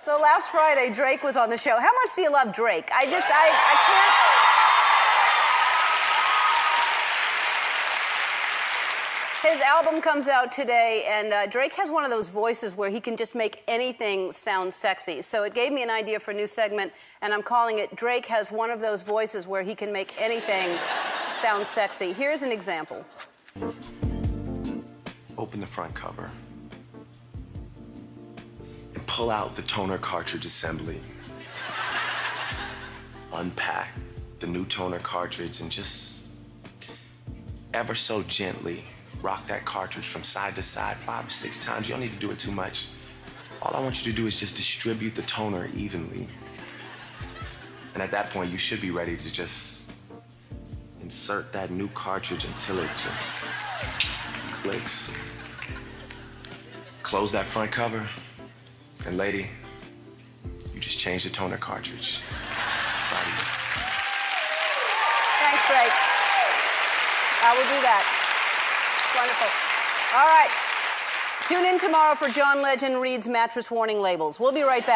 So last Friday, Drake was on the show. How much do you love Drake? I can't... His album comes out today, and Drake has one of those voices where he can just make anything sound sexy. So it gave me an idea for a new segment, and I'm calling it Drake Has One of Those Voices Where He Can Make Anything Sound Sexy. Here's an example. Open the front cover and pull out the toner cartridge assembly. Unpack the new toner cartridge and just ever so gently rock that cartridge from side to side 5 or 6 times. You don't need to do it too much. All I want you to do is just distribute the toner evenly. And at that point, you should be ready to just insert that new cartridge until it just clicks. Close that front cover, and lady, you just change the toner cartridge. Proud of you. Thanks, Drake. I will do that. Wonderful. All right. Tune in tomorrow for John Legend reads Mattress Warning Labels. We'll be right back.